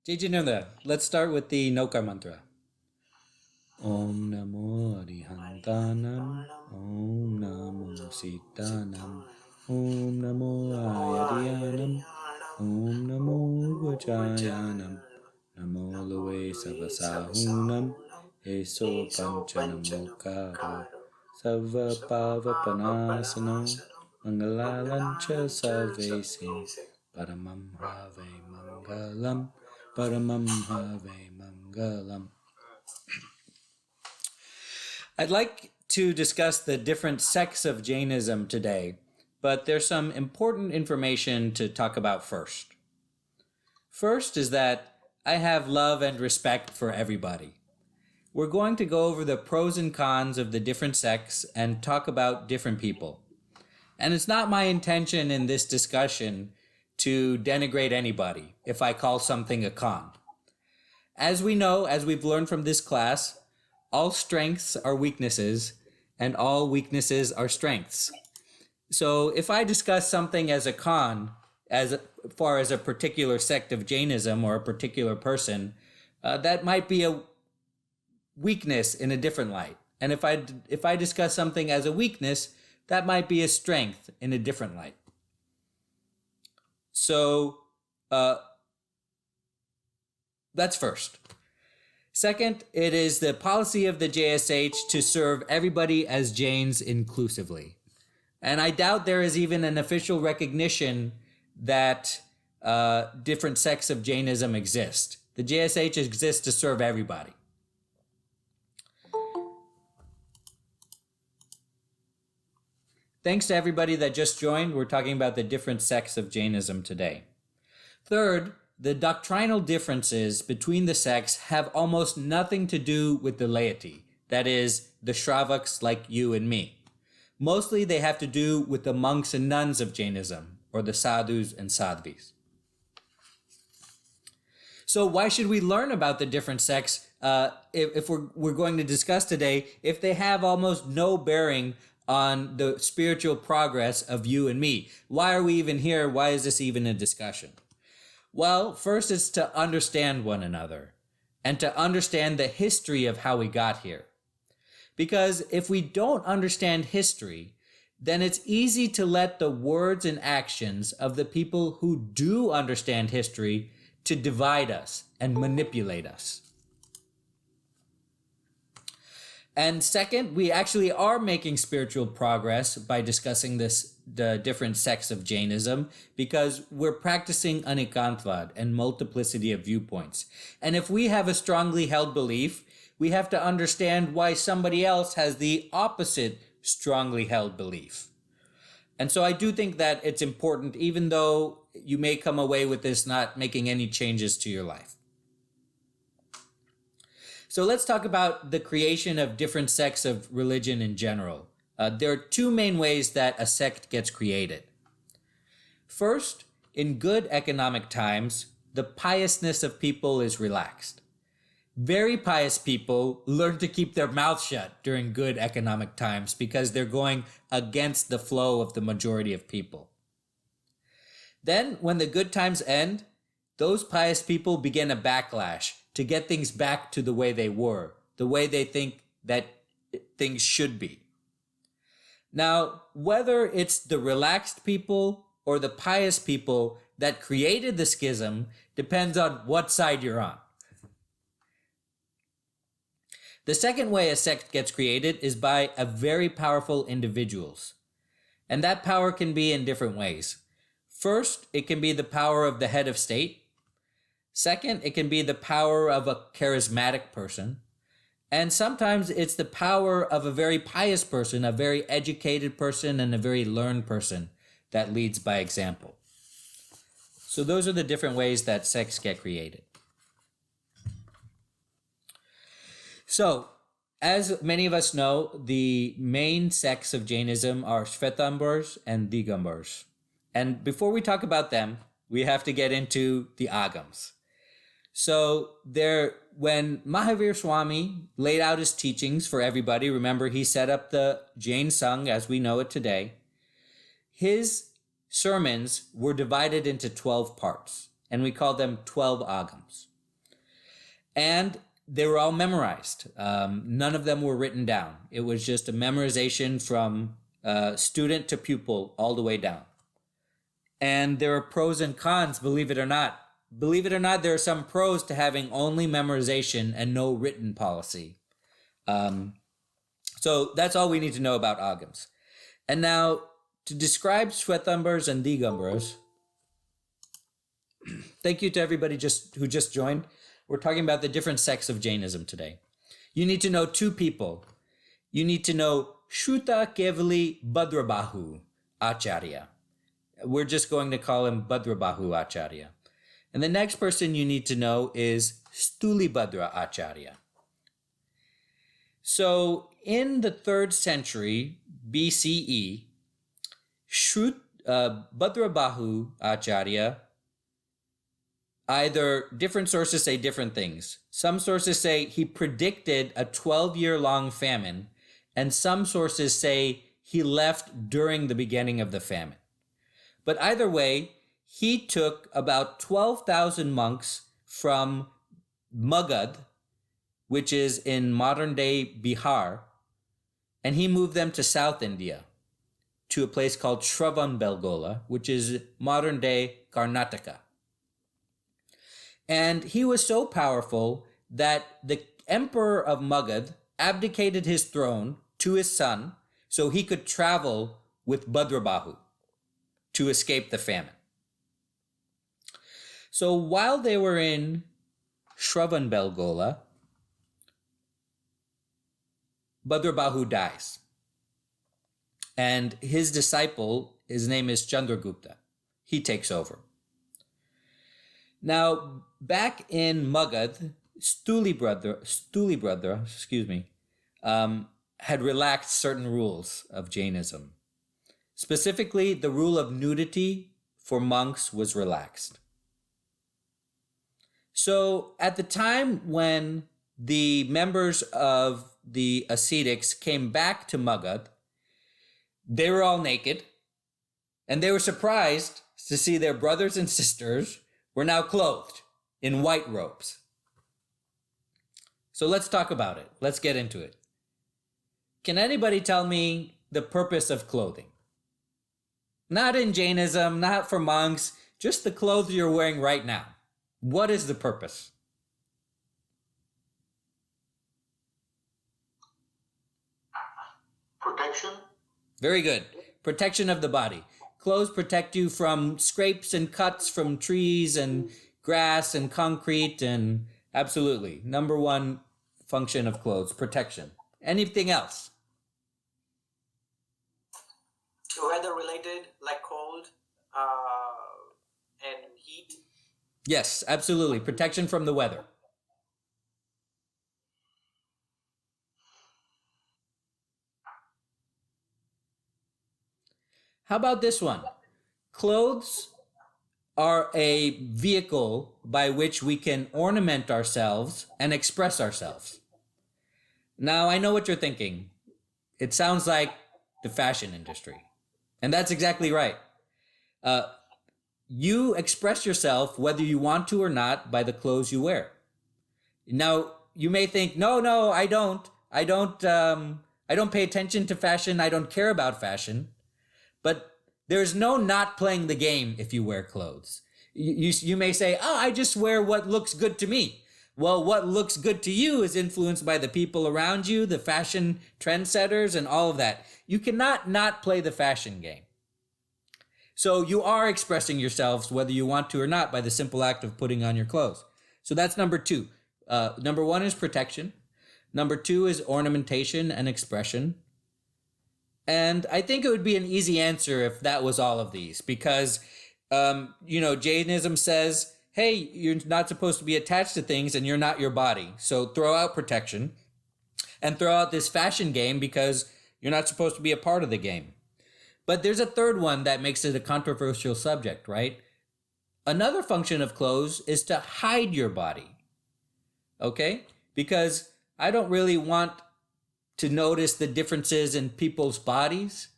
Jai, let's start with the Nokar mantra. Om Namo Arihantanam, Om Namo Sitanam, Om Namo Ayadhyanam, Om Namo Vajayanam, Namo Loe Savasahunam, Eso Panchanamokaro, Sava Pavapanasanam, Mangalalancha Savesim, Paramam Have Mangalam, Paramam Have Mangalam. I'd like to discuss the different sects of Jainism today, but there's some important information to talk about first. First is that I have love and respect for everybody. We're going to go over the pros and cons of the different sects and talk about different people. And it's not my intention in this discussion to denigrate anybody if I call something a con. As we know, as we've learned from this class, all strengths are weaknesses, and all weaknesses are strengths. So if I discuss something as a con, as far as a particular sect of Jainism or a particular person, that might be a weakness in a different light. And if I discuss something as a weakness, that might be a strength in a different light. So that's first. Second, it is the policy of the JSH to serve everybody as Jains inclusively. And I doubt there is even an official recognition that different sects of Jainism exist. The JSH exists to serve everybody. Thanks to everybody that just joined. We're talking about the different sects of Jainism today. Third, the doctrinal differences between the sects have almost nothing to do with the laity, that is, the Shravaks like you and me. Mostly they have to do with the monks and nuns of Jainism, or the sadhus and sadhvis. So why should we learn about the different sects if we're going to discuss today, if they have almost no bearing on the spiritual progress of you and me? Why are we even here? Why is this even a discussion? Well, first it's to understand one another and to understand the history of how we got here. Because if we don't understand history, then it's easy to let the words and actions of the people who do understand history to divide us and manipulate us. And second, we actually are making spiritual progress by discussing the different sects of Jainism, because we're practicing anikantvad and multiplicity of viewpoints. And if we have a strongly held belief, we have to understand why somebody else has the opposite strongly held belief. And so I do think that it's important, even though you may come away with this not making any changes to your life. So let's talk about the creation of different sects of religion in general. There are two main ways that a sect gets created. First, in good economic times, the piousness of people is relaxed. Very pious people learn to keep their mouth shut during good economic times because they're going against the flow of the majority of people. Then, when the good times end, those pious people begin a backlash to get things back to the way they were, the way they think that things should be. Now, whether it's the relaxed people or the pious people that created the schism depends on what side you're on. The second way a sect gets created is by a very powerful individuals. And that power can be in different ways. First, it can be the power of the head of state. Second, it can be the power of a charismatic person. And sometimes it's the power of a very pious person, a very educated person, and a very learned person that leads by example. So those are the different ways that sects get created. So, as many of us know, the main sects of Jainism are Shvetambars and Digambars. And before we talk about them, we have to get into the Agams. So when Mahavir Swami laid out his teachings for everybody, remember he set up the Jain Sangh as we know it today, his sermons were divided into 12 parts, and we call them 12 Agams. And they were all memorized. None of them were written down. It was just a memorization from student to pupil all the way down. And there are pros and cons, believe it or not. Believe it or not, there are some pros to having only memorization and no written policy. So that's all we need to know about Agams. And now, to describe Shvetambars and Digambars, thank you to everybody who just joined. We're talking about the different sects of Jainism today. You need to know two people. You need to know Shruta Kevali Bhadrabahu Acharya. We're just going to call him Bhadrabahu Acharya. And the next person you need to know is Stulibhadra Acharya. So in the 3rd century BCE, Bhadrabahu Acharya, either different sources say different things. Some sources say he predicted a 12-year-long famine, and some sources say he left during the beginning of the famine. But either way, he took about 12,000 monks from Magad, which is in modern-day Bihar, and he moved them to South India, to a place called Shravanbelgola, which is modern-day Karnataka. And he was so powerful that the emperor of Magad abdicated his throne to his son so he could travel with Bhadrabahu to escape the famine. So while they were in Shravanbelgola, Bhadrabahu dies. And his disciple, his name is Chandragupta. He takes over. Now, back in Magad, Stulibhadra, had relaxed certain rules of Jainism. Specifically, the rule of nudity for monks was relaxed. So at the time when the members of the ascetics came back to Magad, they were all naked, and they were surprised to see their brothers and sisters were now clothed in white robes. So let's talk about it. Let's get into it. Can anybody tell me the purpose of clothing? Not in Jainism, not for monks, just the clothes you're wearing right now. What is the purpose? Protection. Very good. Protection of the body. Clothes protect you from scrapes and cuts from trees and grass and concrete, and absolutely. Number one function of clothes, protection. Anything else? Weather related, like cold and heat. Yes, absolutely. Protection from the weather. How about this one? Clothes are a vehicle by which we can ornament ourselves and express ourselves. Now, I know what you're thinking. It sounds like the fashion industry. And that's exactly right. You express yourself whether you want to or not by the clothes you wear. Now, you may think, no, I don't. I don't pay attention to fashion. I don't care about fashion. But there's no not playing the game if you wear clothes. You may say, I just wear what looks good to me. Well, what looks good to you is influenced by the people around you, the fashion trendsetters, and all of that. You cannot not play the fashion game. So you are expressing yourselves whether you want to or not by the simple act of putting on your clothes. So that's number two. Number one is protection. Number two is ornamentation and expression. And I think it would be an easy answer if that was all of these, because, Jainism says, hey, you're not supposed to be attached to things and you're not your body. So throw out protection and throw out this fashion game because you're not supposed to be a part of the game. But there's a third one that makes it a controversial subject, right? Another function of clothes is to hide your body, okay? Because I don't really want to notice the differences in people's bodies.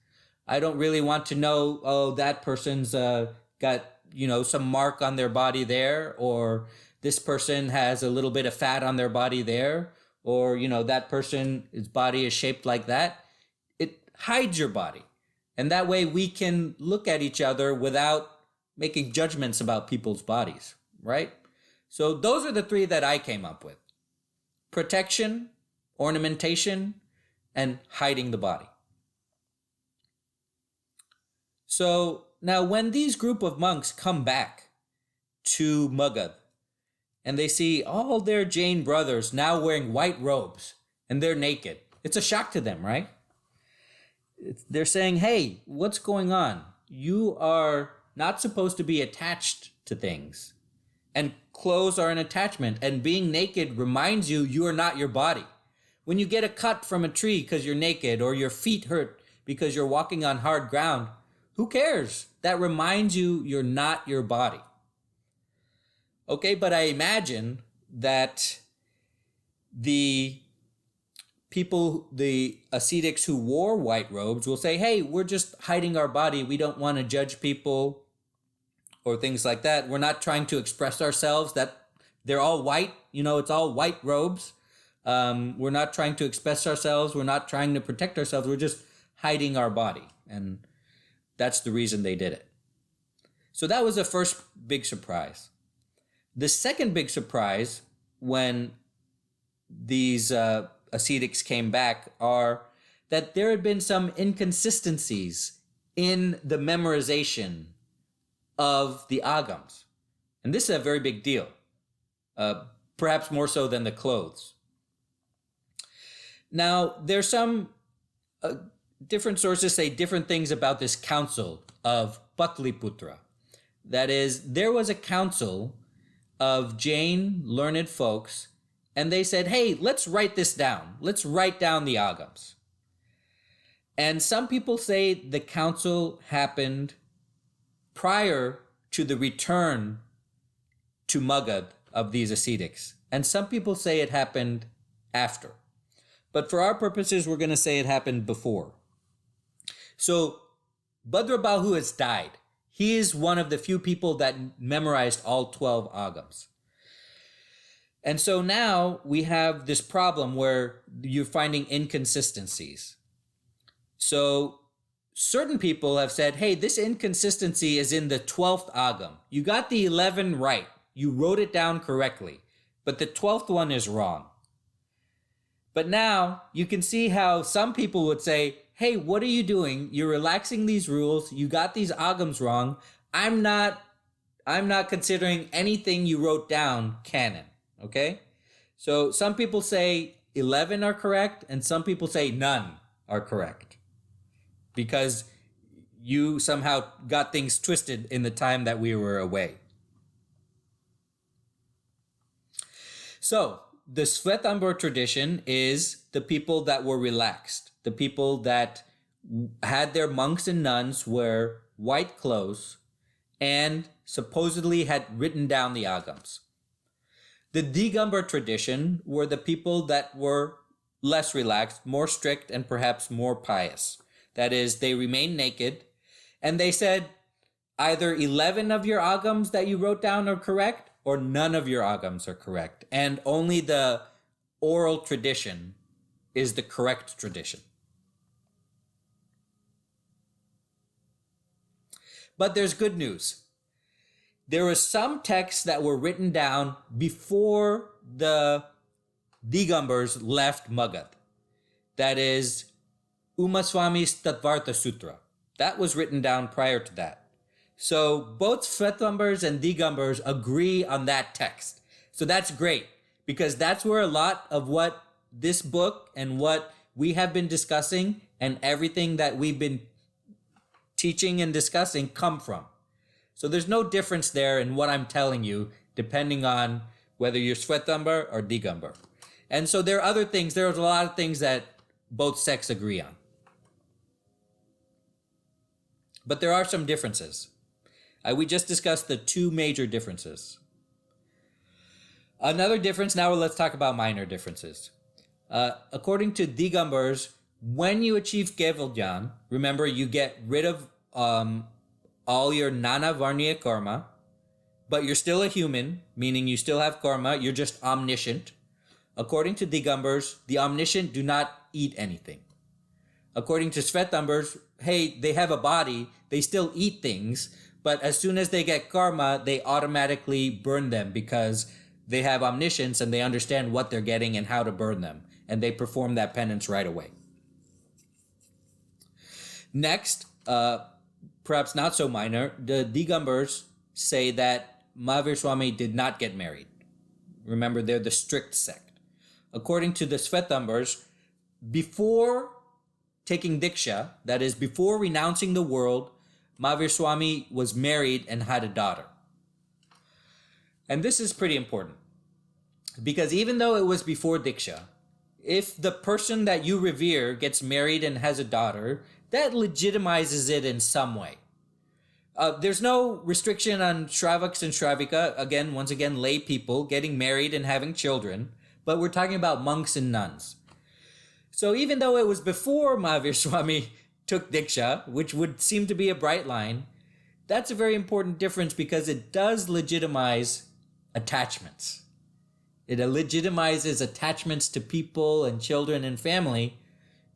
I don't really want to know, that person's got, some mark on their body there, or this person has a little bit of fat on their body there, or, that person's body is shaped like that. It hides your body. And that way we can look at each other without making judgments about people's bodies, right? So those are the three that I came up with: protection, ornamentation, and hiding the body. So now when these group of monks come back to Magad and they see all their Jain brothers now wearing white robes and they're naked, it's a shock to them, right? They're saying, hey, what's going on? You are not supposed to be attached to things. And clothes are an attachment. And being naked reminds you are not your body. When you get a cut from a tree because you're naked, or your feet hurt because you're walking on hard ground, who cares? That reminds you're not your body. Okay, but I imagine that the people, the ascetics who wore white robes will say, hey, we're just hiding our body. We don't want to judge people or things like that. We're not trying to express ourselves, that they're all white. It's all white robes. We're not trying to express ourselves. We're not trying to protect ourselves. We're just hiding our body. And that's the reason they did it. So that was the first big surprise. The second big surprise when these ascetics came back are that there had been some inconsistencies in the memorization of the agams. And this is a very big deal, perhaps more so than the clothes. Now, there's some different sources say different things about this council of Patliputra. That is, there was a council of Jain learned folks, and they said, hey, let's write this down. Let's write down the agams. And some people say the council happened prior to the return to Magad of these ascetics. And some people say it happened after. But for our purposes, we're going to say it happened before. So Bhadrabahu has died. He is one of the few people that memorized all 12 agams. And so now we have this problem where you're finding inconsistencies. So certain people have said, hey, this inconsistency is in the 12th agam. You got the 11 right. You wrote it down correctly. But the 12th one is wrong. But now you can see how some people would say, hey, what are you doing? You're relaxing these rules. You got these agams wrong. I'm not considering anything you wrote down canon. Okay? So some people say 11 are correct, and some people say none are correct, because you somehow got things twisted in the time that we were away. So the Svetambar tradition is the people that were relaxed, the people that had their monks and nuns wear white clothes and supposedly had written down the agams. The Digambar tradition were the people that were less relaxed, more strict, and perhaps more pious. That is, they remained naked, and they said either 11 of your agams that you wrote down are correct, or none of your agams are correct, and only the oral tradition is the correct tradition. But there's good news. There were some texts that were written down before the Digambars left Magad. That is Umaswami's Tattvartha Sutra. That was written down prior to that. So both Svetambars and Digambars agree on that text. So that's great, because that's where a lot of what this book and what we have been discussing and everything that we've been teaching and discussing come from. So there's no difference there in what I'm telling you, depending on whether you're Svetambar or Digambar. And so there are other things, there's a lot of things that both sects agree on. But there are some differences. We just discussed the two major differences. Another difference, now let's talk about minor differences. According to Digambars, when you achieve Kevalgyan, remember you get rid of all your Nana Varniya karma, but you're still a human, meaning you still have karma, you're just omniscient. According to Digambars, the omniscient do not eat anything. According to Svetambars, hey, they have a body, they still eat things, but as soon as they get karma, they automatically burn them because they have omniscience and they understand what they're getting and how to burn them, and they perform that penance right away. Next, perhaps not so minor, the Digambars say that Mahavir Swami did not get married. Remember, they're the strict sect. According to the Svetambars, before taking Diksha, that is, before renouncing the world, Mahavir Swami was married and had a daughter. And this is pretty important, because even though it was before Diksha, if the person that you revere gets married and has a daughter, that legitimizes it in some way. There's no restriction on Shravaks and Shravika, once again, lay people getting married and having children, but we're talking about monks and nuns. So even though it was before Mahavir Swami took Diksha, which would seem to be a bright line, that's a very important difference because it does legitimize attachments. It legitimizes attachments to people and children and family,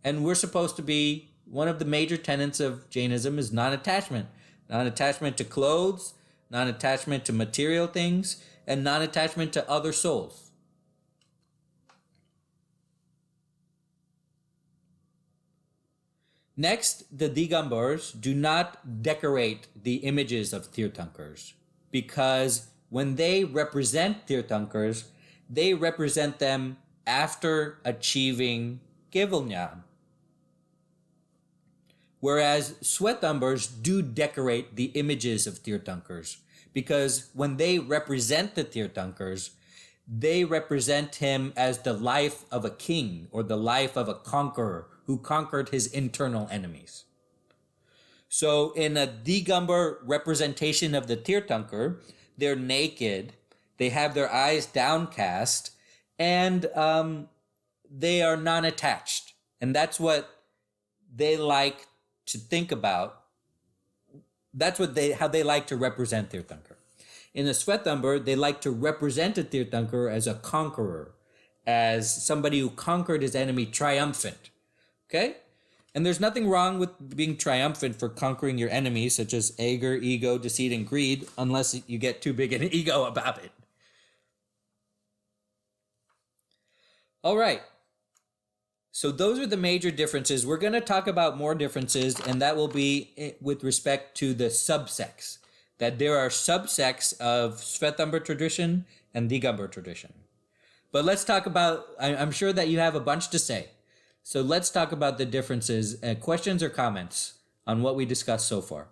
and we're supposed to be, one of the major tenets of Jainism is non-attachment. Non-attachment to clothes, non-attachment to material things, and non-attachment to other souls. Next, the Digambars do not decorate the images of Tirthankars because when they represent Tirthankars, they represent them after achieving Kevalnyam. Whereas Svetambars do decorate the images of Tirthankars because when they represent the Tirthankars, they represent him as the life of a king or the life of a conqueror who conquered his internal enemies. So in a Digambar representation of the Tirthankar, they're naked, they have their eyes downcast, and they are non-attached. And that's what they like to think about. That's how they like to represent Tirthankar. In the Svetambar, they like to represent a Tirthankar as a conqueror, as somebody who conquered his enemy triumphant. Okay? And there's nothing wrong with being triumphant for conquering your enemies, such as anger, ego, deceit, and greed, unless you get too big an ego about it. All right. So those are the major differences. We're going to talk about more differences, and that will be with respect to the subsects. That there are subsects of Svetambar tradition and Digambar tradition. But let's talk about, I'm sure that you have a bunch to say. So let's talk about the differences. Questions or comments on what we discussed so far?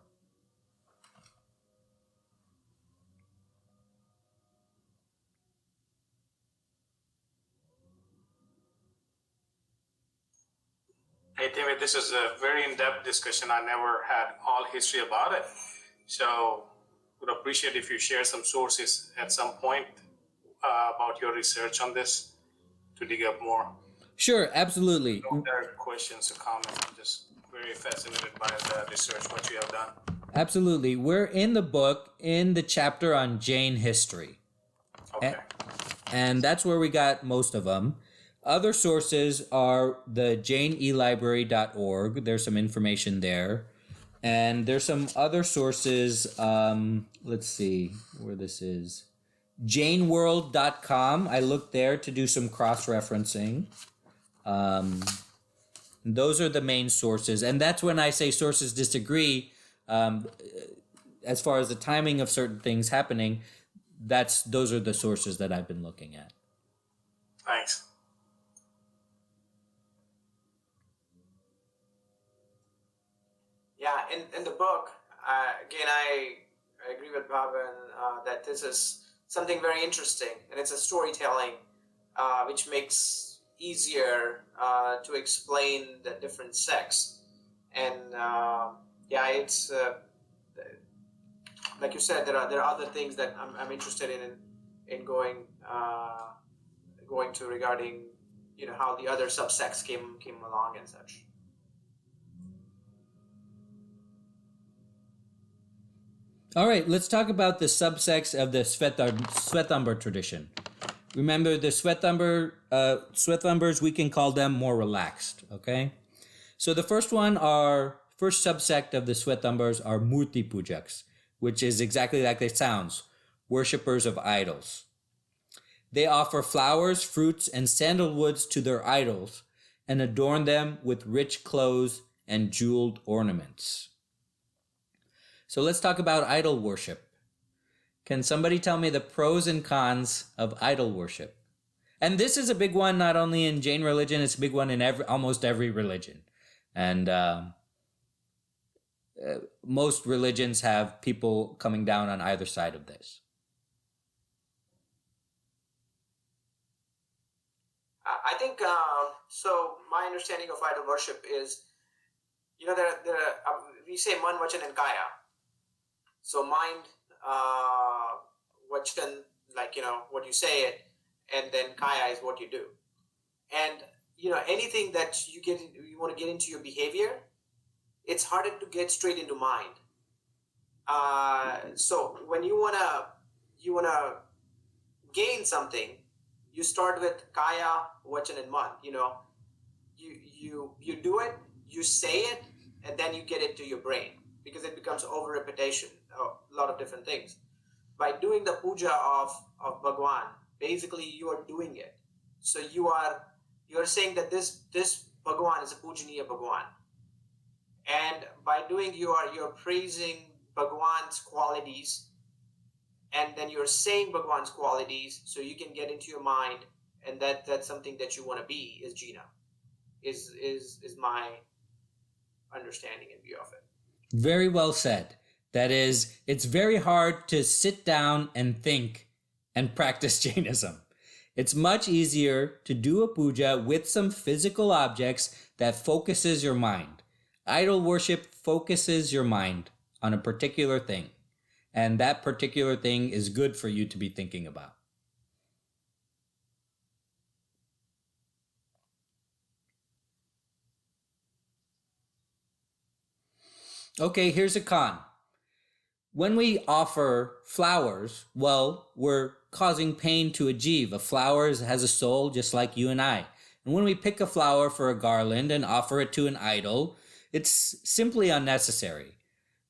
Hey, David, this is a very in-depth discussion. I never had all history about it. So would appreciate if you share some sources at some point about your research on this to dig up more. Sure, absolutely. No other questions or comments. I'm just very fascinated by the research, what you have done. Absolutely. We're in the book, in the chapter on Jain history. Okay. And that's where we got most of them. Other sources are the jainelibrary.org. There's some information there. And there's some other sources. Let's see where this is. jainworld.com. I looked there to do some cross-referencing. Those are the main sources. And that's when I say sources disagree, as far as the timing of certain things happening, those are the sources that I've been looking at. Thanks. Yeah, in the book, again, I agree with Bhavan that this is something very interesting, and it's a storytelling which makes easier to explain the different sects. And yeah, it's like you said, there are other things that I'm interested in going to regarding how the other subsects came along and such. All right, let's talk about the subsects of the Svetambar tradition. Remember, the Svetambars, we can call them more relaxed, okay? So the first subsect of the Svetambars are Murti Pujaks, which is exactly like it sounds, worshippers of idols. They offer flowers, fruits, and sandalwoods to their idols and adorn them with rich clothes and jeweled ornaments. So let's talk about idol worship. Can somebody tell me the pros and cons of idol worship? And this is a big one not only in Jain religion, it's a big one in almost every religion. And most religions have people coming down on either side of this. I think so. My understanding of idol worship is, we say man, vachan, and kaya. So mind, vachan, what you say it, and then kaya is what you do. And anything that you want to get into your behavior, it's harder to get straight into mind. So when you wanna gain something, you start with kaya, vachan, and man. You do it, you say it, and then you get it to your brain because it becomes over repetition, a lot of different things. By doing the puja of Bhagwan, basically you are doing it. So you are saying that this Bhagwan is a pujaniya Bhagwan, and by doing you're praising Bhagwan's qualities, and then you're saying Bhagwan's qualities, so you can get into your mind, and that's something that you want to be is Jina, is my understanding and view of it. Very well said. That is, it's very hard to sit down and think and practice Jainism. It's much easier to do a puja with some physical objects that focuses your mind. Idol worship focuses your mind on a particular thing, and that particular thing is good for you to be thinking about. Okay, here's a con. When we offer flowers, well, we're causing pain to a jeev. A flower has a soul just like you and I. And when we pick a flower for a garland and offer it to an idol, it's simply unnecessary.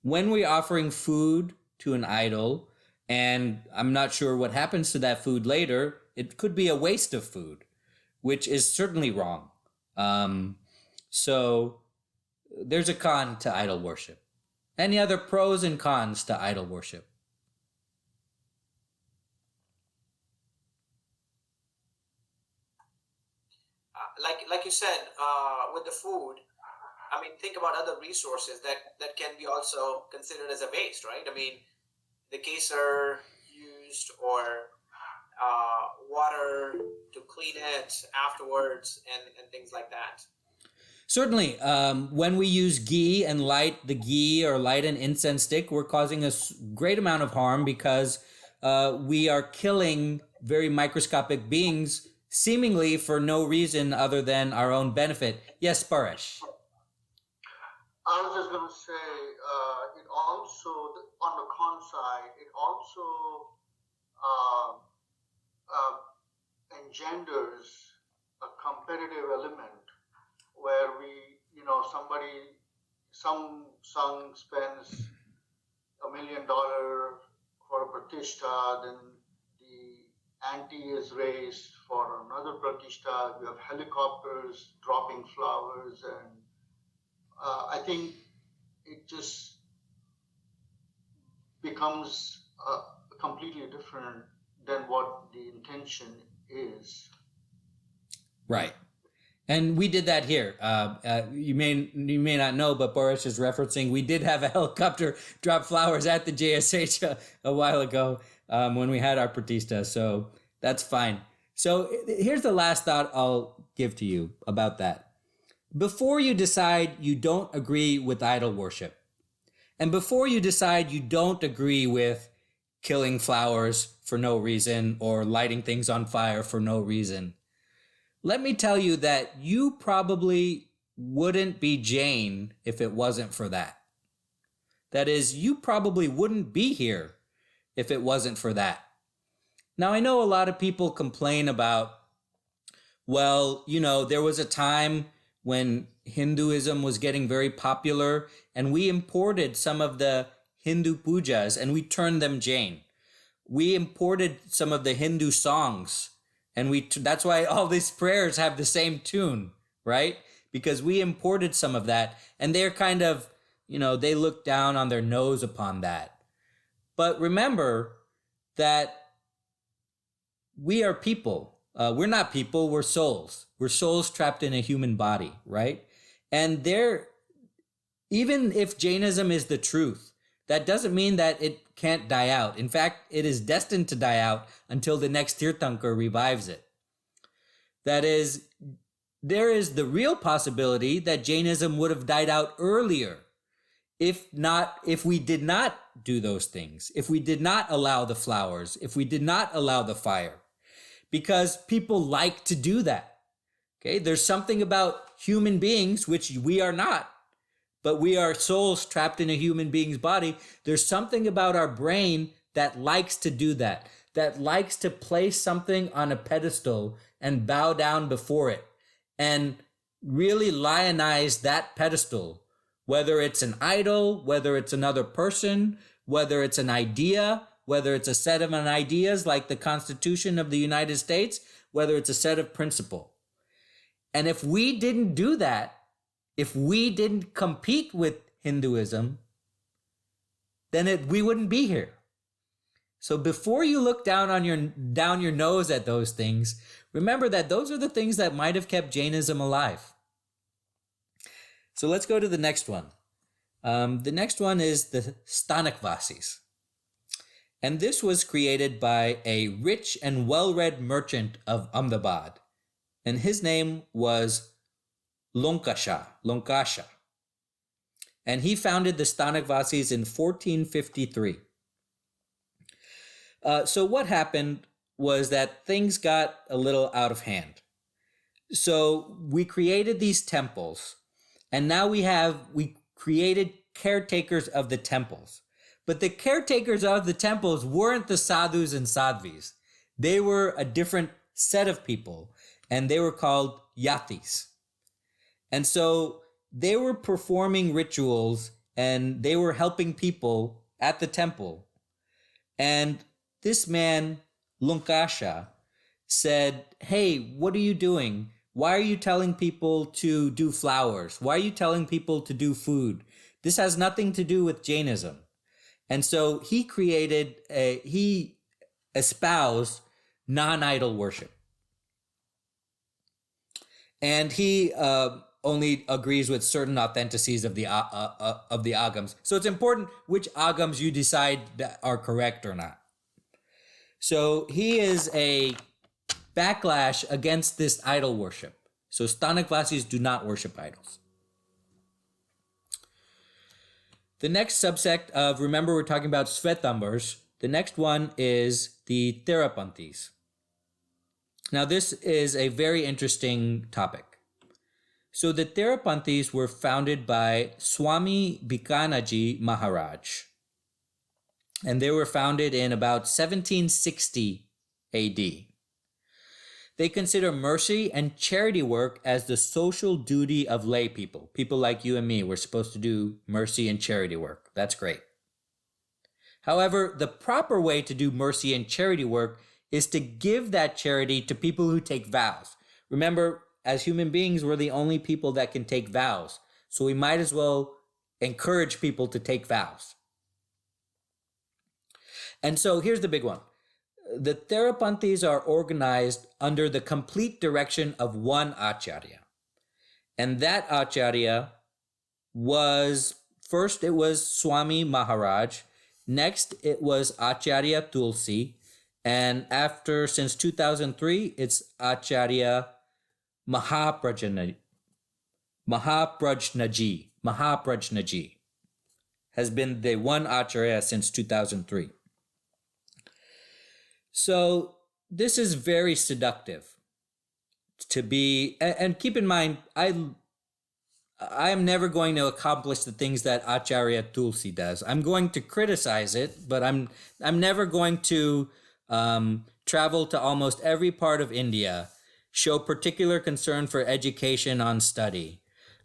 When we're offering food to an idol, and I'm not sure what happens to that food later, it could be a waste of food, which is certainly wrong. So there's a con to idol worship. Any other pros and cons to idol worship? Like you said, with the food, I mean, think about other resources that can be also considered as a waste, right? I mean, the kesar used, or water to clean it afterwards, and things like that. Certainly, when we use ghee and light the ghee or light an incense stick, we're causing a great amount of harm because we are killing very microscopic beings seemingly for no reason other than our own benefit. Yes, Paresh. I was just going to say, it also, on the con side, it also engenders a competitive element where some sangh spends $1 million for a pratishtha, then the ante is raised for another pratishtha. You have helicopters dropping flowers, and I think it just becomes completely different than what the intention is. Right. And we did that here. You may not know, but Boris is referencing we did have a helicopter drop flowers at the JSH a while ago when we had our pratishtha. So that's fine. So here's the last thought I'll give to you about that. Before you decide you don't agree with idol worship, and before you decide you don't agree with killing flowers for no reason or lighting things on fire for no reason, let me tell you that you probably wouldn't be Jain if it wasn't for that. That is, you probably wouldn't be here if it wasn't for that. Now, I know a lot of people complain about, well, there was a time when Hinduism was getting very popular and we imported some of the Hindu pujas and we turned them Jain. We imported some of the Hindu songs and that's why all these prayers have the same tune, right? Because we imported some of that and they're kind of, they look down on their nose upon that. But remember that we are people. We're not people, we're souls. We're souls trapped in a human body, right? And even if Jainism is the truth, that doesn't mean that it can't die out. In fact, it is destined to die out until the next Tirthankar revives it. That is, there is the real possibility that Jainism would have died out earlier if we did not do those things, if we did not allow the flowers, if we did not allow the fire, because people like to do that. Okay, there's something about human beings, which we are not, but we are souls trapped in a human being's body. There's something about our brain that likes to do that likes to place something on a pedestal and bow down before it and really lionize that pedestal, whether it's an idol, whether it's another person, whether it's an idea, whether it's a set of ideas like the Constitution of the United States, whether it's a set of principle. And if we didn't do that, if we didn't compete with Hinduism, then we wouldn't be here. So before you look down your nose at those things, remember that those are the things that might have kept Jainism alive. So let's go to the next one. The next one is the Stanakvasis. And this was created by a rich and well-read merchant of Ahmedabad. And his name was Lonkasha. And he founded the Stanakvasis in 1453. So what happened was that things got a little out of hand. So we created these temples, and now we created caretakers of the temples. But the caretakers of the temples weren't the sadhus and sadhvis. They were a different set of people, and they were called yatis. And so they were performing rituals, and they were helping people at the temple. And this man, Lunkasha, said, hey, what are you doing? Why are you telling people to do flowers? Why are you telling people to do food? This has nothing to do with Jainism. And so he espoused non-idol worship. And he only agrees with certain authenticities of the agams. So it's important which agams you decide that are correct or not. So he is a backlash against this idol worship. So Stanakvasis do not worship idols. The next subsect of, remember we're talking about Svetambars, the next one is the Therapanthis. Now this is a very interesting topic. So the Therapanthis were founded by Swami Bikanaji Maharaj. And they were founded in about 1760 AD. They consider mercy and charity work as the social duty of lay people. People like you and me, we're supposed to do mercy and charity work. That's great. However, the proper way to do mercy and charity work is to give that charity to people who take vows. Remember, as human beings, we're the only people that can take vows. So we might as well encourage people to take vows. And so here's the big one. The Therapanthis are organized under the complete direction of one Acharya. And that Acharya was, first it was Swami Maharaj, next it was Acharya Tulsi, and since 2003, it's Acharya Mahaprajnaji has been the one Acharya since 2003. So this is very seductive to be, and keep in mind, I I am never going to accomplish the things that Acharya Tulsi does. I'm going to criticize it, but I'm never going to travel to almost every part of India, show particular concern for education on study.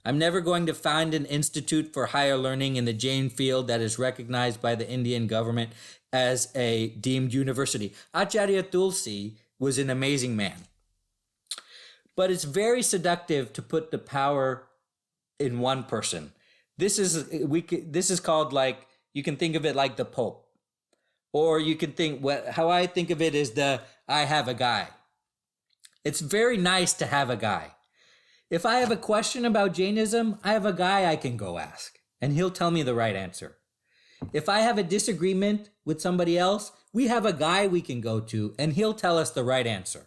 I'm never going to find an institute for higher learning in the Jain field that is recognized by the Indian government as a deemed university. Acharya Tulsi was an amazing man. But it's very seductive to put the power in one person. This is called, like, you can think of it like the Pope. Or you can think, how I think of it is I have a guy. It's very nice to have a guy. If I have a question about Jainism, I have a guy I can go ask, and he'll tell me the right answer. If I have a disagreement with somebody else, we have a guy we can go to, and he'll tell us the right answer.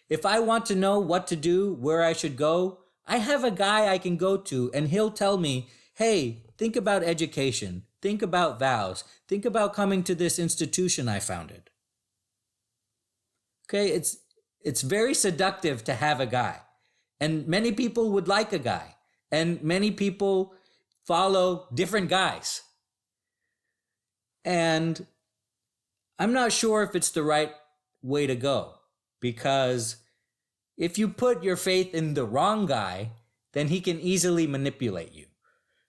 If I want to know what to do, where I should go, I have a guy I can go to, and he'll tell me, hey, think about education, think about vows, think about coming to this institution I founded. Okay, it's very seductive to have a guy. And many people would like a guy. And many people follow different guys. And I'm not sure if it's the right way to go. Because if you put your faith in the wrong guy, then he can easily manipulate you.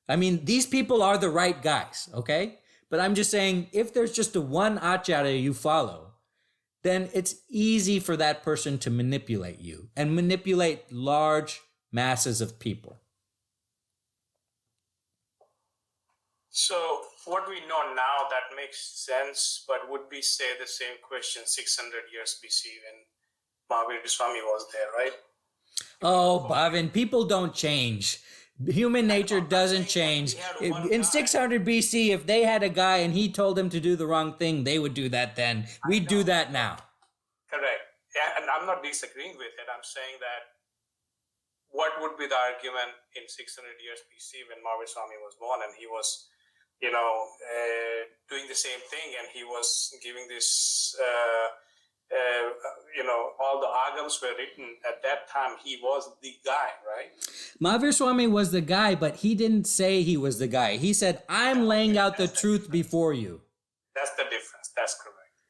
I mean, these people are the right guys, okay? But I'm just saying, if there's just a one acharya you follow, then it's easy for that person to manipulate you and manipulate large masses of people. So what we know now that makes sense, but would we say the same question 600 years BC when Mahavir Swami was there, right? Oh, Bhavin, people don't change. Human nature doesn't change. In 600 BC, if they had a guy and he told them to do the wrong thing, they would do that then. We'd do that now. Correct. And I'm not disagreeing with it. I'm saying that what would be the argument in 600 years BC when Mahavir Swami was born and he was, doing the same thing, and he was giving this, all the agams were written at that time. He was the guy, right? Mahavir Swami was the guy, but he didn't say he was the guy. He said, I'm laying out the truth before you. That's the difference. That's correct.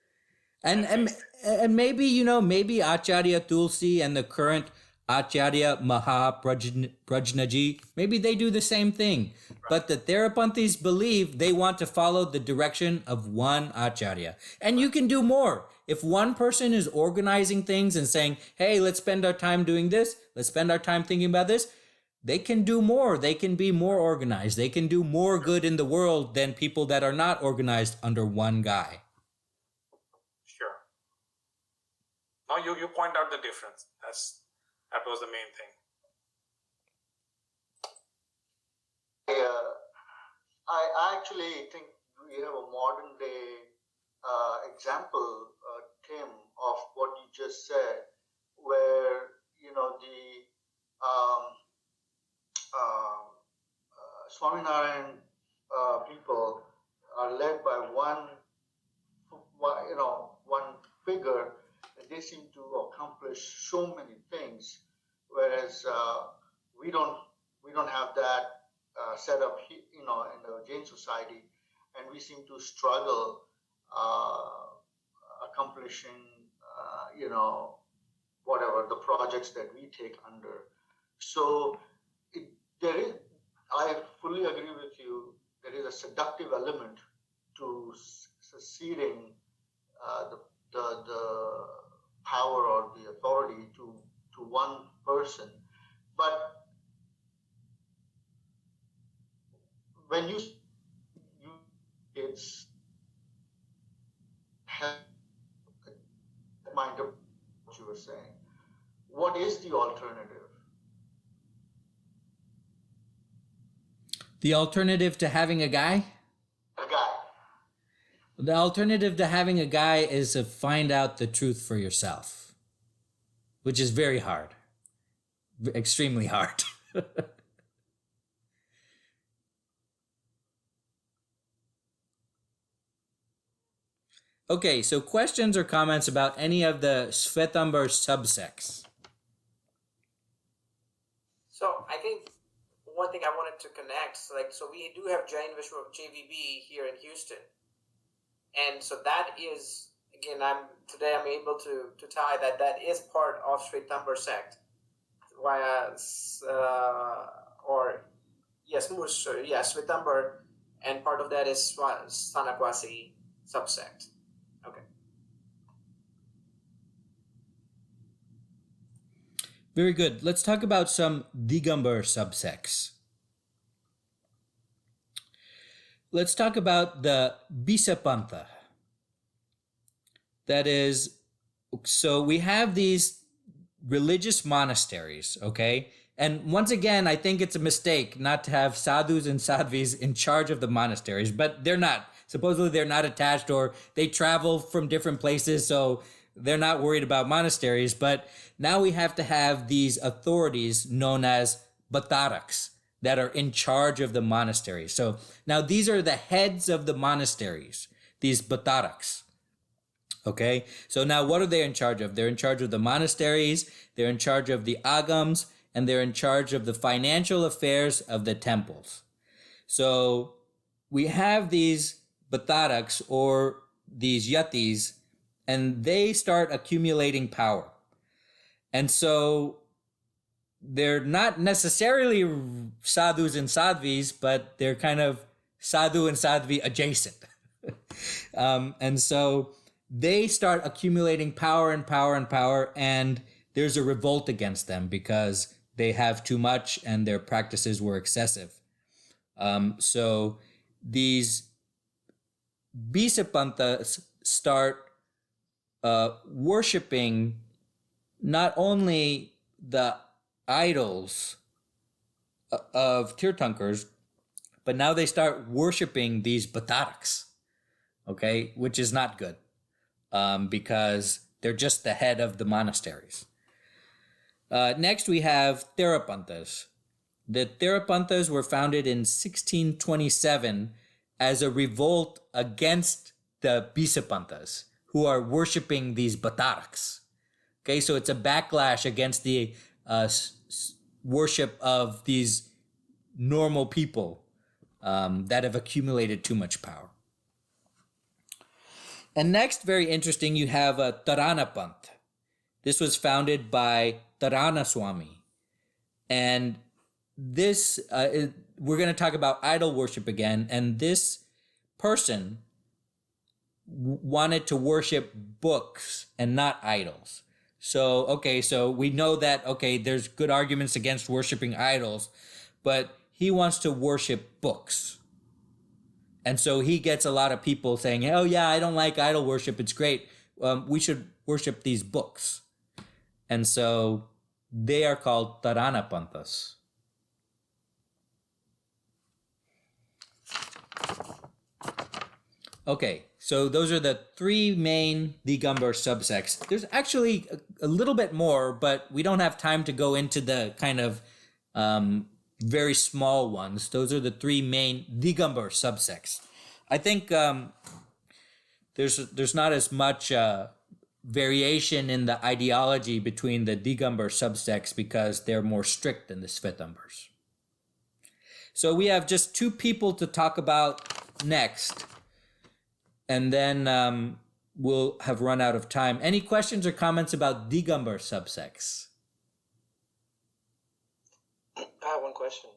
And maybe, maybe Acharya Tulsi and the current Acharya Mahaprajnaji, maybe they do the same thing. Right. But the Therapanthis believe they want to follow the direction of one Acharya. And you can do more. If one person is organizing things and saying, hey, let's spend our time doing this, let's spend our time thinking about this, they can do more. They can be more organized. They can do more good in the world than people that are not organized under one guy. Sure. Now you point out the difference. That was the main thing. I actually think we have a modern day example, Tim, of what you just said, where the Swaminarayan people are led by one figure. They seem to accomplish so many things, whereas we don't have that set up, in the Jain society, and we seem to struggle accomplishing, whatever the projects that we take under. So I fully agree with you. There is a seductive element to ceding the power or the authority to one person. But when it's mind of what you were saying, what is the alternative? The alternative to having a guy? A guy. The alternative to having a guy is to find out the truth for yourself, which is very hard, extremely hard. Okay, so questions or comments about any of the Shvetambar subsects? So I think one thing I wanted to connect. So we do have Jain Vishwa JVB here in Houston, and so that is again I'm able to tie that is part of Shwetambar sect via Shwetambar, and part of that is Stanakwasi subsect. Okay. Very good. Let's talk about some Digambar subsects. Let's talk about the Bisapantha. That is, so we have these religious monasteries, okay? And once again, I think it's a mistake not to have sadhus and sadhvis in charge of the monasteries, but they're not. Supposedly they're not attached, or they travel from different places, so they're not worried about monasteries. But now we have to have these authorities known as Bhattaraks that are in charge of the monasteries. So now these are the heads of the monasteries, these Bhattaraks. Okay, so now what are they in charge of? They're in charge of the monasteries, they're in charge of the agams, and they're in charge of the financial affairs of the temples. So we have these Bhattaraks, or these yatis, and they start accumulating power. And so they're not necessarily sadhus and sadhvis, but they're kind of sadhu and sadhvi adjacent. And so they start accumulating power and power and power, and there's a revolt against them because they have too much and their practices were excessive. So these Bisapanthas start worshipping not only the idols of Tirthankars, but now they start worshipping these Bhattaraks, okay, which is not good, because they're just the head of the monasteries. Next, we have Therapanthas. The Therapanthas were founded in 1627 as a revolt against the Bisapanthas, who are worshipping these Bhattaraks. Okay, so it's a backlash against the worship of these normal people that have accumulated too much power. And next, very interesting, you have a Taranapanth. This was founded by Tarana Swami. And this, we're going to talk about idol worship again. And this person wanted to worship books and not idols. So, okay, so we know that, okay, there's good arguments against worshiping idols, but he wants to worship books. And so he gets a lot of people saying, oh yeah, I don't like idol worship, it's great. We should worship these books. And so they are called Taranapanthas. Okay, so those are the three main Digambar subsects. There's actually a little bit more, but we don't have time to go into the kind of very small ones. Those are the three main Digambar subsects. I think there's not as much variation in the ideology between the Digambar subsects because they're more strict than the Shvetambars. So we have just two people to talk about next, and then we'll have run out of time. Any questions or comments about Digambar subsects? I have one question.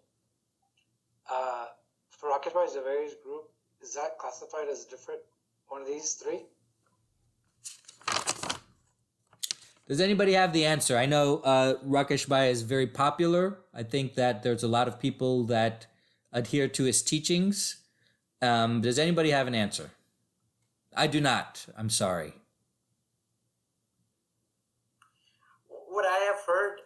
For Rakesh Bhai's various group, is that classified as different? One of these three? Does anybody have the answer? I know Rakesh Bhai is very popular. I think that there's a lot of people that adhere to his teachings. Does anybody have an answer? I do not. I'm sorry. What I have heard,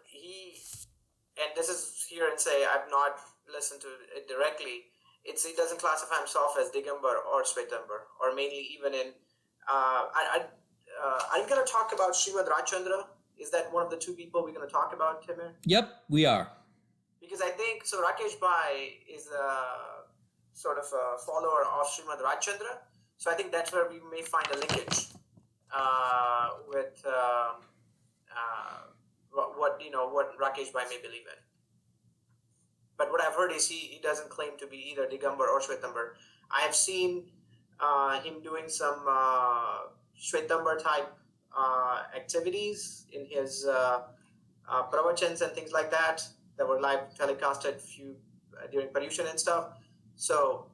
and this is here and say I've not listened to it directly, he doesn't classify himself as Digambar or Shvetambar, or mainly even in, I'm going to talk about Srimad Rajchandra. Is that one of the two people we're going to talk about, Timur? Yep, we are. Because I think, so Rakesh Bhai is a sort of a follower of Srimad Rajchandra. So I think that's where we may find a linkage with what Rakesh Bhai may believe in. but what I've heard is he doesn't claim to be either Digambar or Shwetambar. I have seen him doing some Shwetambar type activities in his pravachans and things like that were live telecasted during Paryushan and stuff. So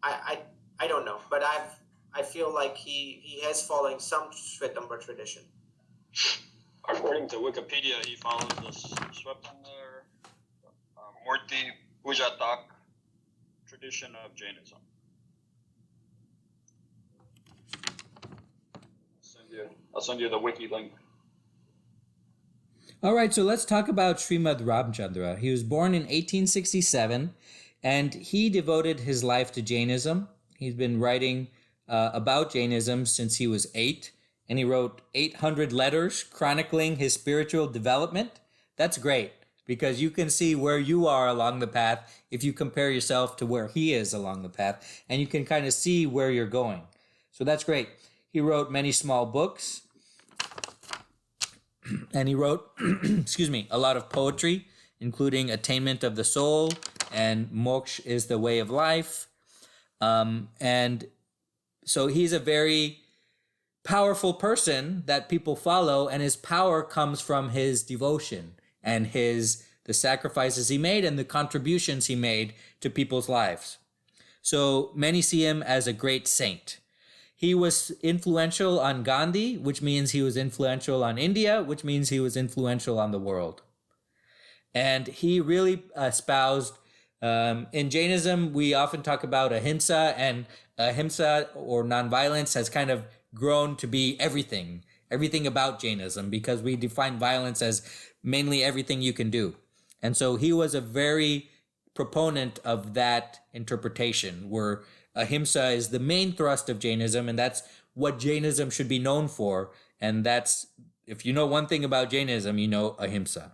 I don't know, but I feel like he has following some Shwetambar tradition. According to Wikipedia, he follows the Sweptambar Murti Pujatak tradition of Jainism. I'll send you the wiki link. All right, so let's talk about Srimad Ramchandra. He was born in 1867, and he devoted his life to Jainism. He's been writing about Jainism since he was 8, and he wrote 800 letters chronicling his spiritual development. That's great, because you can see where you are along the path if you compare yourself to where he is along the path, and you can kind of see where you're going. So that's great. He wrote many small books, and he wrote, a lot of poetry, including Attainment of the Soul and Moksha is the Way of Life. And so he's a very powerful person that people follow, and his power comes from his devotion and the sacrifices he made and the contributions he made to people's lives. So many see him as a great saint. He was influential on Gandhi, which means he was influential on India, which means he was influential on the world. And he really espoused, in Jainism, we often talk about ahimsa, and ahimsa or nonviolence has kind of grown to be everything about Jainism, because we define violence as mainly everything you can do. And so he was a very proponent of that interpretation, where ahimsa is the main thrust of Jainism, and that's what Jainism should be known for. And that's, if you know one thing about Jainism, you know ahimsa.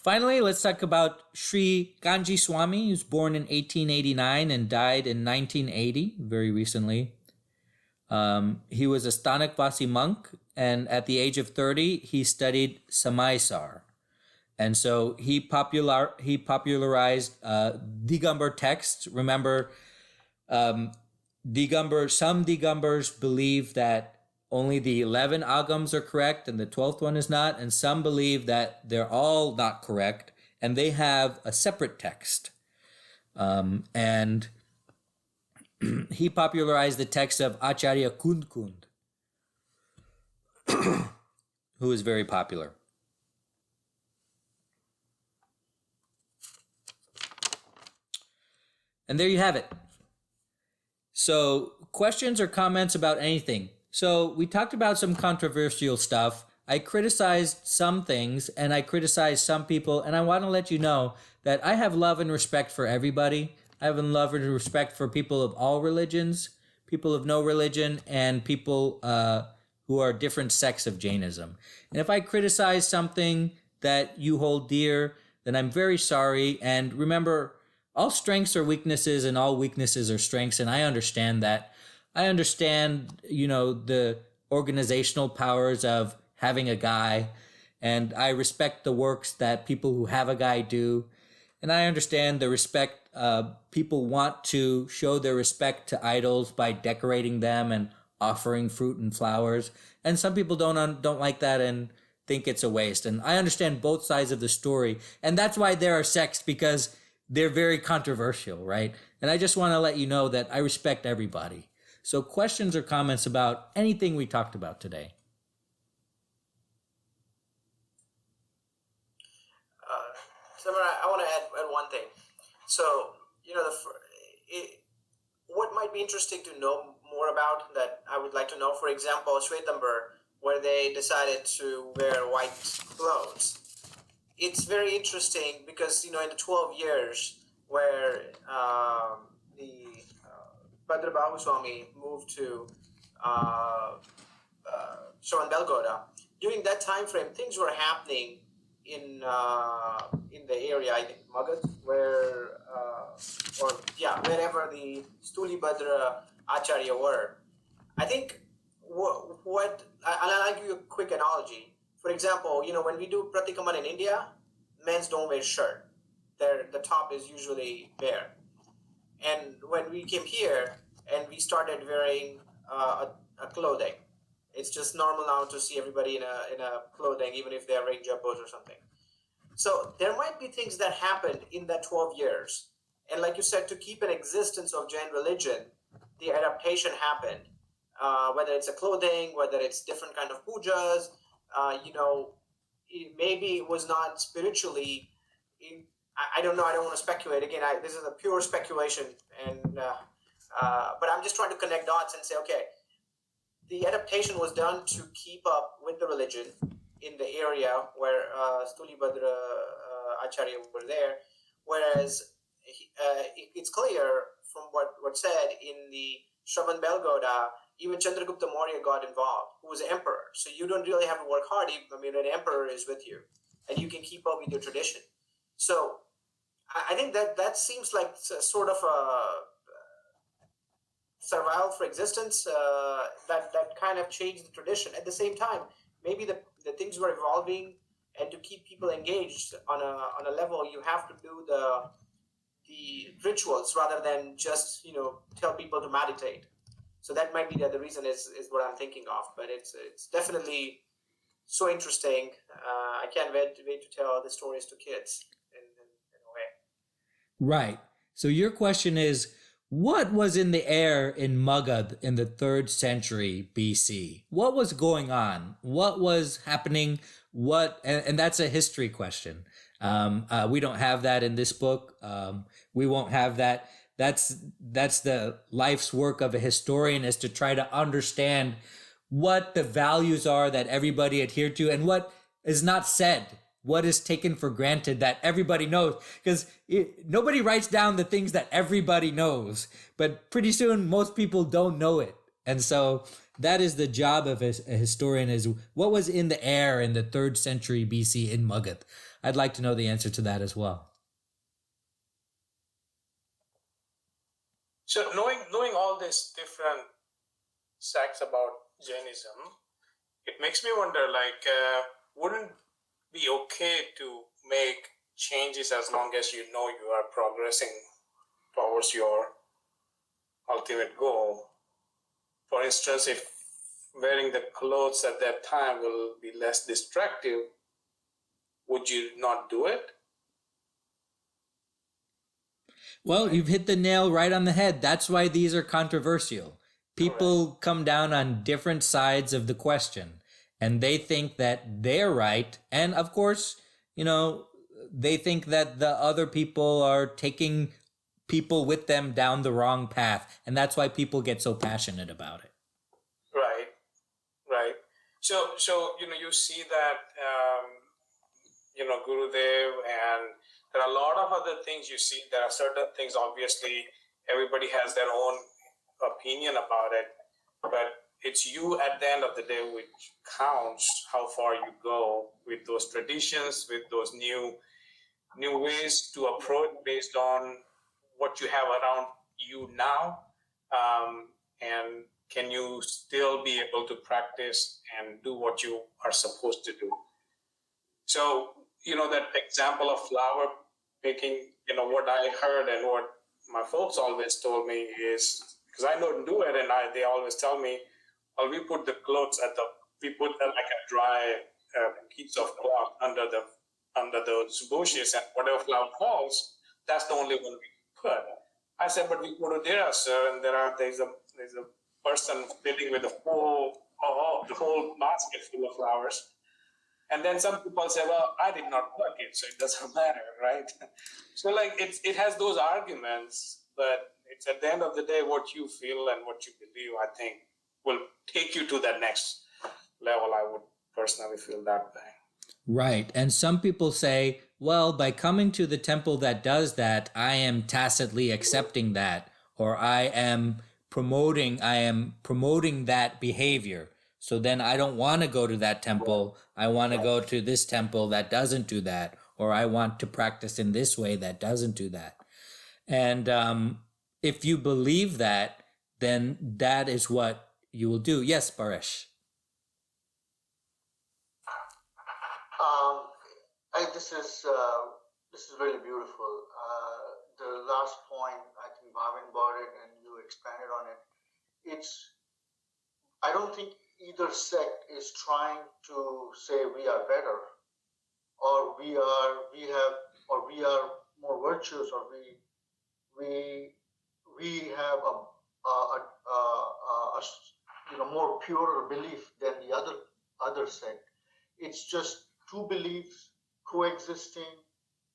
Finally, let's talk about Sri Kanji Swami, who's born in 1889 and died in 1980, very recently. He was a Stanakvasi monk, and at the age of 30, he studied Samaisar. And so he popularized Digambar texts. Remember, some Digambars believe that only the 11 agams are correct and the 12th one is not, and some believe that they're all not correct, and they have a separate text. And he popularized the text of Acharya Kund Kund, who is very popular. And there you have it. So, questions or comments about anything? So, we talked about some controversial stuff. I criticized some things, and I criticized some people, and I want to let you know that I have love and respect for everybody. I have love and respect for people of all religions, people of no religion, and people who are different sects of Jainism. And if I criticize something that you hold dear, then I'm very sorry. And remember, all strengths are weaknesses and all weaknesses are strengths. And I understand that. I understand, the organizational powers of having a guy, and I respect the works that people who have a guy do. And I understand the respect people want to show their respect to idols by decorating them and offering fruit and flowers. And some people don't like that and think it's a waste. And I understand both sides of the story. And that's why there are sects, because they're very controversial, right? And I just want to let you know that I respect everybody. So questions or comments about anything we talked about today? Samara, I want to add one thing. So, what might be interesting to know more about that I would like to know, for example, Shwetambar, where they decided to wear white clothes. It's very interesting because, in the 12 years where the Bhadrabahu Swami moved to Shravan Belgoda, during that time frame, things were happening in the area, I think Magad, wherever the Stuli Bhadra Acharya were. I think I'll give you a quick analogy. For example, when we do pratikaman in India, men's don't wear shirt. The top is usually bare. And when we came here and we started wearing a clothing, it's just normal now to see everybody in a clothing, even if they're wearing jubbos or something. So there might be things that happened in that 12 years. And like you said, to keep an existence of Jain religion, the adaptation happened. Whether it's a clothing, whether it's different kind of pujas, maybe it was not spiritually. I don't know. I don't want to speculate. Again, this is a pure speculation, but I'm just trying to connect dots and say, okay, the adaptation was done to keep up with the religion in the area where Stulibhadra Acharya were there, whereas it's clear from what said in the Shravan Belgoda, even Chandragupta Maurya got involved, who was an emperor. So you don't really have to work hard. An emperor is with you, and you can keep up with your tradition. So I think that seems like sort of a survival for existence that kind of changed the tradition. At the same time, maybe the things were evolving, and to keep people engaged on a level, you have to do the rituals rather than just tell people to meditate. So that might be the reason is what I'm thinking of. But it's definitely so interesting. I can't wait to tell the stories to kids in a way. Right. So your question is, what was in the air in Magad in the 3rd century BC? What was going on? What was happening? And that's a history question. We don't have that in this book. We won't have that. That's the life's work of a historian, is to try to understand what the values are that everybody adhered to and what is not said, what is taken for granted that everybody knows. Because nobody writes down the things that everybody knows, but pretty soon most people don't know it. And so that is the job of a historian, is what was in the air in the 3rd century BC in Magad. I'd like to know the answer to that as well. So knowing all these different sects about Jainism, it makes me wonder, wouldn't it be okay to make changes as long as you know you are progressing towards your ultimate goal? For instance, if wearing the clothes at that time will be less distractive, would you not do it? Well, you've hit the nail right on the head. That's why these are controversial. People come down on different sides of the question, and they think that they're right. And of course, they think that the other people are taking people with them down the wrong path. And that's why people get so passionate about it. Right. So you see that, Gurudev, and there are a lot of other things you see. There are certain things, obviously, everybody has their own opinion about it, but it's you at the end of the day which counts how far you go with those traditions, with those new ways to approach based on what you have around you now. And can you still be able to practice and do what you are supposed to do? So, that example of flower picking, what I heard and what my folks always told me is, because I don't do it, and they always tell me, well, we put the clothes we put like a dry piece of cloth under those bushes, and whatever flower falls, that's the only one we put. I said, but we go to there, sir, and there's a person sitting with the whole basket full of flowers. And then some people say, well, I did not pluck it, so it doesn't matter, right? So it has those arguments, but it's at the end of the day, what you feel and what you believe, I think, will take you to that next level. I would personally feel that way. Right. And some people say, well, by coming to the temple that does that, I am tacitly accepting that, or I am promoting that behavior. So then I don't want to go to that temple. I want to go to this temple that doesn't do that, or I want to practice in this way that doesn't do that. And if you believe that, then that is what you will do. Yes, Paresh. This is really beautiful. The last point, I think Bhavin brought it and you expanded on it. I don't think either sect is trying to say we are better, or we are more virtuous, or we have a more purer belief than the other sect. It's just two beliefs coexisting,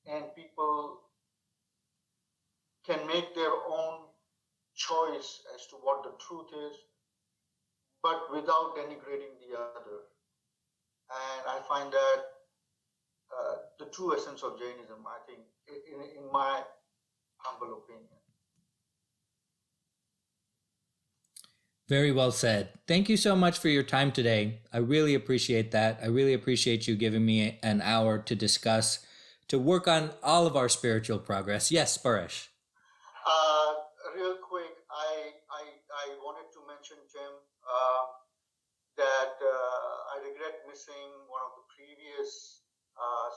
and people can make their own choice as to what the truth is, but without denigrating the other. And I find that the true essence of Jainism, I think, in my humble opinion. Very well said. Thank you so much for your time today. I really appreciate that. I really appreciate you giving me an hour to discuss, to work on all of our spiritual progress. Yes, Paresh. Real quick, I wanted to mention, Jim, that I regret missing one of the previous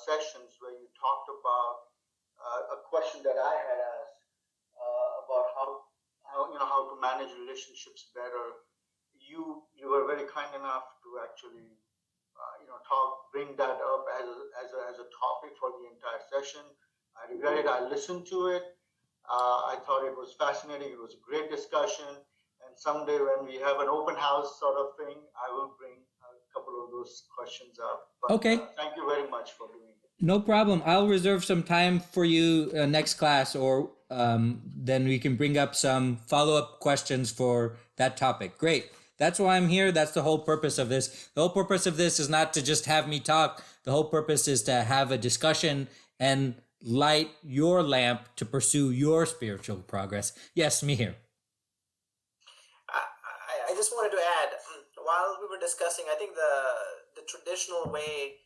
sessions where you talked about a question that I had asked about how to manage relationships better. You were very kind enough to actually bring that up as a topic for the entire session. I regret it. I listened to it. I thought it was fascinating. It was a great discussion. And someday when we have an open house sort of thing, I will bring a couple of those questions up. But, okay. Thank you very much for doing it. No problem. I'll reserve some time for you next class, or then we can bring up some follow-up questions for that topic. Great. That's why I'm here. That's the whole purpose of this. The whole purpose of this is not to just have me talk. The whole purpose is to have a discussion and light your lamp to pursue your spiritual progress. Yes, Mihir. I just wanted to add, while we were discussing, I think the traditional way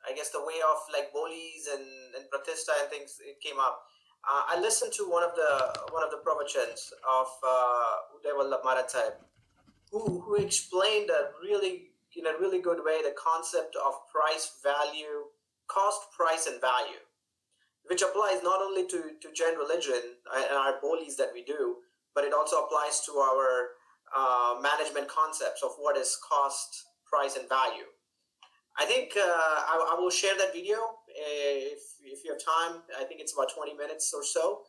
I guess the way of like bolis and pratishta and things, it came up. I listened to one of the pravachans of Uday Vallabh Maharaj Sahib, who explained in a really good way the concept of cost, price, and value, which applies not only to Jain religion and our bolis that we do, but it also applies to our management concepts of what is cost, price, and value. I think I will share that video if you have time. I think it's about 20 minutes or so.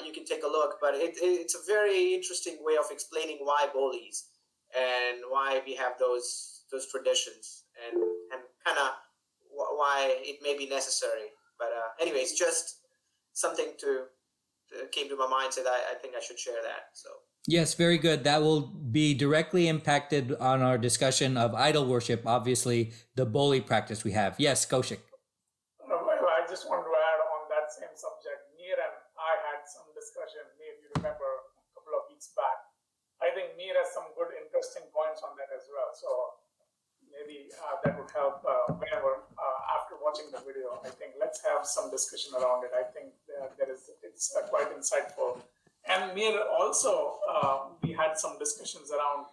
You can take a look, but it's a very interesting way of explaining why bolis and why we have those traditions and kind of why it may be necessary. But anyways, just something came to my mind, said I think I should share that. So. Yes, very good. That will be directly impacted on our discussion of idol worship, obviously, the boli practice we have. Yes, Kaushik. Well, I just want to add on that same subject. Mir and I had some discussion, maybe you remember, a couple of weeks back. I think Mir has some good, interesting points on that as well. So maybe that would help whenever, after watching the video. I think let's have some discussion around it. I think it's quite insightful. And Mir also, we had some discussions around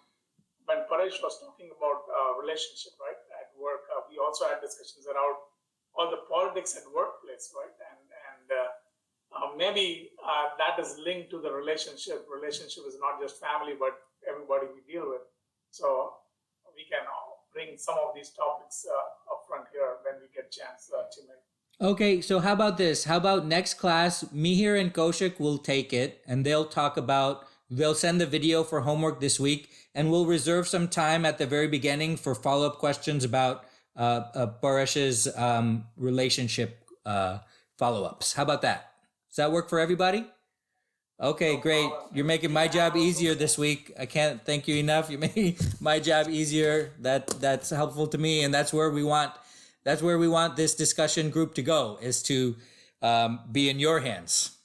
when Paresh was talking about relationship, right, at work. We also had discussions around all the politics at workplace, right, and maybe that is linked to the relationship. Relationship is not just family, but everybody we deal with. So we can bring some of these topics up front here when we get a chance to make. Okay, so how about this? How about next class, Mihir and Kaushik will take it and they'll send the video for homework this week, and we'll reserve some time at the very beginning for follow-up questions about Paresh's relationship follow-ups. How about that? Does that work for everybody? Okay, great. You're making my job easier this week. I can't thank you enough. You made my job easier. That's helpful to me, and that's where we want this discussion group to go, is to be in your hands.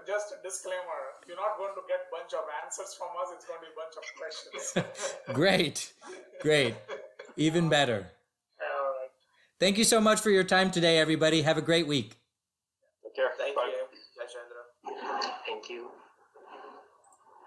Just a disclaimer, you're not going to get a bunch of answers from us. It's going to be a bunch of questions. Great. Even better. All right. Thank you so much for your time today, everybody. Have a great week.